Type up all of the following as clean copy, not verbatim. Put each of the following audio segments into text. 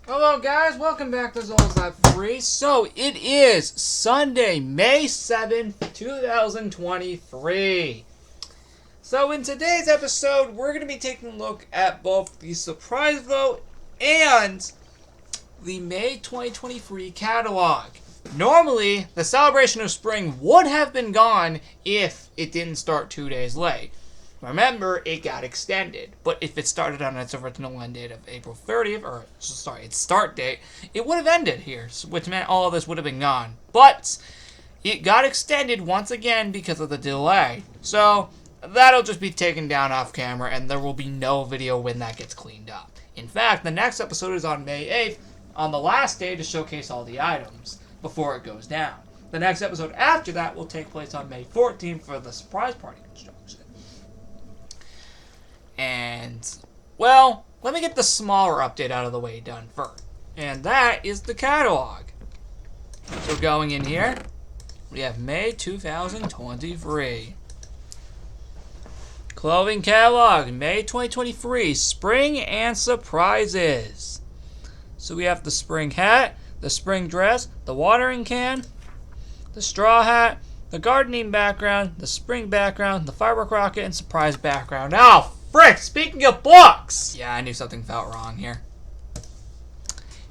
Hello guys, welcome back to Zola's Live 3. So it is Sunday, May 7th, 2023. So in today's episode, we're going to be taking a look at both the surprise vote and the May 2023 catalog. Normally, the celebration of spring would have been gone if it didn't start 2 days late. Remember, it got extended, but if it started on its original end date of April 30th, its start date, it would have ended here, which meant all of this would have been gone. But it got extended once again because of the delay. So that'll just be taken down off camera, and there will be no video when that gets cleaned up. In fact, the next episode is on May 8th, on the last day to showcase all the items before it goes down. The next episode after that will take place on May 14th for the surprise party construction. And, well, let me get the smaller update out of the way done first. And that is the catalog. So going in here, we have May 2023. Clothing catalog, May 2023, spring and surprises. So we have the spring hat, the spring dress, the watering can, the straw hat, the gardening background, the spring background, the firework rocket, and surprise background. Oh, frick! Speaking of books! Yeah, I knew something felt wrong here.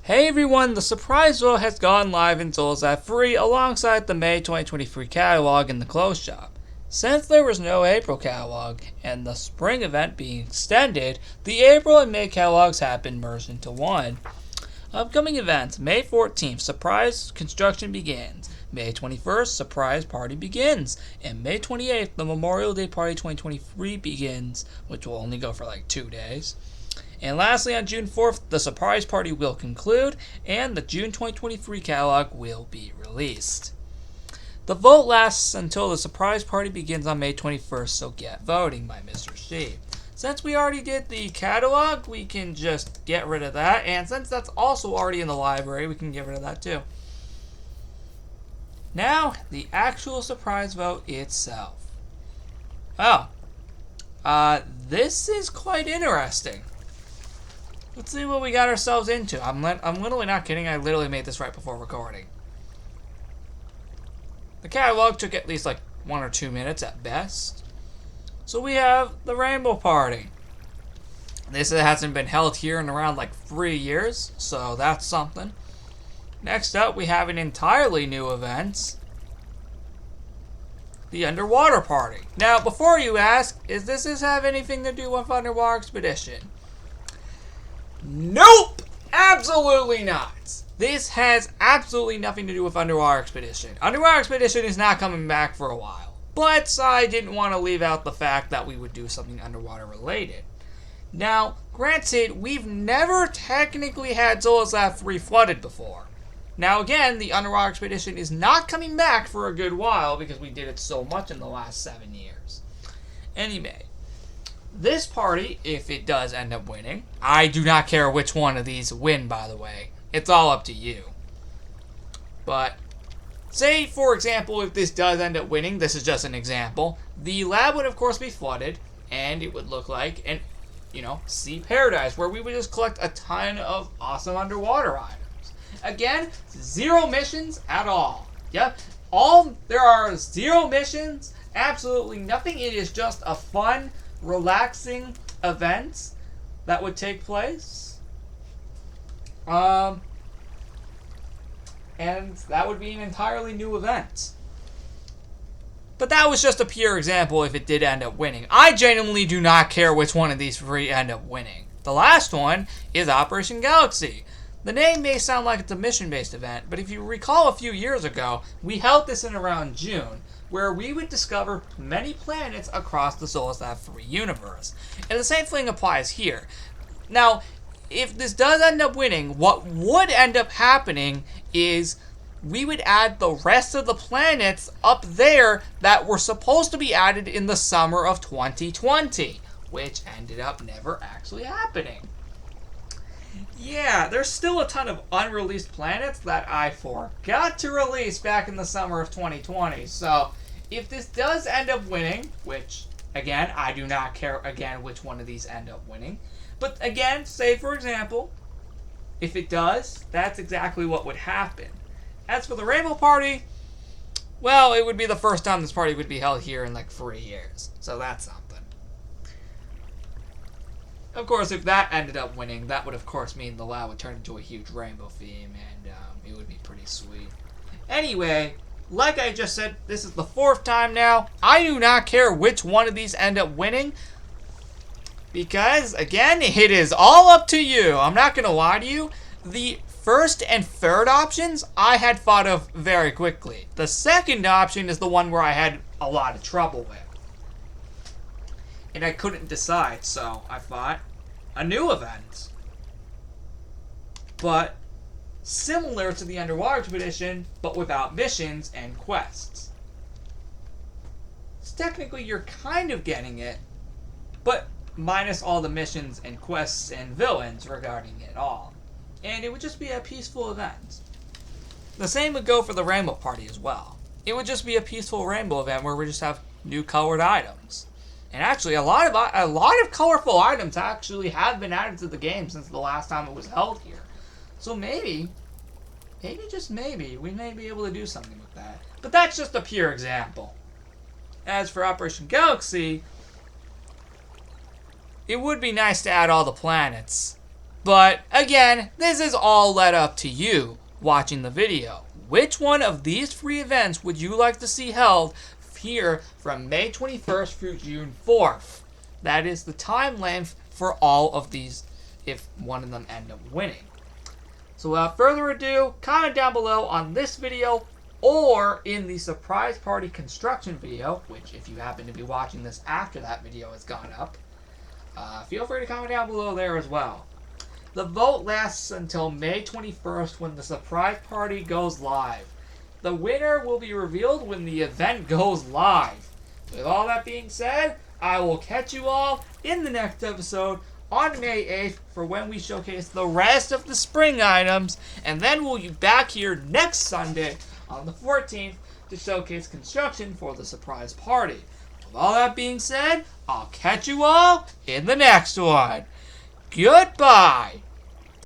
Hey everyone, the surprise vote has gone live in Zola's Live 3 alongside the May 2023 catalog in the clothes shop. Since there was no April catalog, and the spring event being extended, the April and May catalogs have been merged into one. Upcoming events, May 14th, surprise construction begins. May 21st, surprise party begins. And May 28th, the Memorial Day Party 2023 begins, which will only go for like 2 days. And lastly, on June 4th, the surprise party will conclude, and the June 2023 catalog will be released. The vote lasts until the surprise party begins on May 21st, so get voting by Mr. C. Since we already did the catalog, we can just get rid of that. And since that's also already in the library, we can get rid of that too. Now, the actual surprise vote itself. Oh. This is quite interesting. Let's see what we got ourselves into. I'm literally not kidding. I literally made this right before recording. The catalog took at least like 1 or 2 minutes at best. So we have the Rainbow Party. This hasn't been held here in around like 3 years, so that's something. Next up, we have an entirely new event. The Underwater Party. Now, before you ask, does this have anything to do with Underwater Expedition? Nope! Absolutely not! This has absolutely nothing to do with Underwater Expedition. Underwater Expedition is not coming back for a while. But I didn't want to leave out the fact that we would do something underwater related. Now, granted, we've never technically had Zola's Live 3 flooded before. Now again, the Underwater Expedition is not coming back for a good while because we did it so much in the last 7 years. Anyway, this party, if it does end up winning, I do not care which one of these win, by the way. It's all up to you. But, say, for example, if this does end up winning, this is just an example, the lab would of course be flooded, and it would look like an, sea paradise, where we would just collect a ton of awesome underwater items. Again, 0 missions at all. Yep. There are 0 missions, absolutely nothing. It is just a fun, relaxing event that would take place. And that would be an entirely new event. But that was just a pure example if it did end up winning. I genuinely do not care which one of these 3 end up winning. The last one is Operation Galaxy. The name may sound like it's a mission-based event, but if you recall a few years ago, we held this in around June, where we would discover many planets across the Zola's Live 3 universe. And the same thing applies here. Now, if this does end up winning, what would end up happening is we would add the rest of the planets up there that were supposed to be added in the summer of 2020, which ended up never actually happening. Yeah, there's still a ton of unreleased planets that I forgot to release back in the summer of 2020. So, if this does end up winning, which, again, I do not care, again, which one of these end up winning. But, again, say, for example, if it does, that's exactly what would happen. As for the Rainbow Party, well, it would be the first time this party would be held here in like 3 years. So that's something. Of course, if that ended up winning, that would of course mean the WoW would turn into a huge rainbow theme, and it would be pretty sweet. Anyway, like I just said, this is the 4th time now. I do not care which one of these end up winning, because, again, it is all up to you. I'm not going to lie to you. The first and third options I had thought of very quickly. The second option is the one where I had a lot of trouble with. And I couldn't decide, so I thought a new event. But similar to the Underwater Expedition, but without missions and quests. So technically you're kind of getting it, but minus all the missions and quests and villains regarding it all. And it would just be a peaceful event. The same would go for the Rainbow Party as well. It would just be a peaceful rainbow event where we just have new colored items. And actually, a lot of colorful items actually have been added to the game since the last time it was held here. So maybe just maybe, we may be able to do something with that. But that's just a pure example. As for Operation Galaxy, it would be nice to add all the planets. But again, this is all led up to you watching the video. Which one of these 3 events would you like to see held here from May 21st through June 4th? That is the time length for all of these if one of them end up winning. So without further ado, comment down below on this video or in the surprise party construction video, which if you happen to be watching this after that video has gone up, feel free to comment down below there as well. The vote lasts until May 21st when the surprise party goes live. The winner will be revealed when the event goes live. With all that being said, I will catch you all in the next episode on May 8th for when we showcase the rest of the spring items, and then we'll be back here next Sunday on the 14th to showcase construction for the surprise party. With all that being said, I'll catch you all in the next one. Goodbye!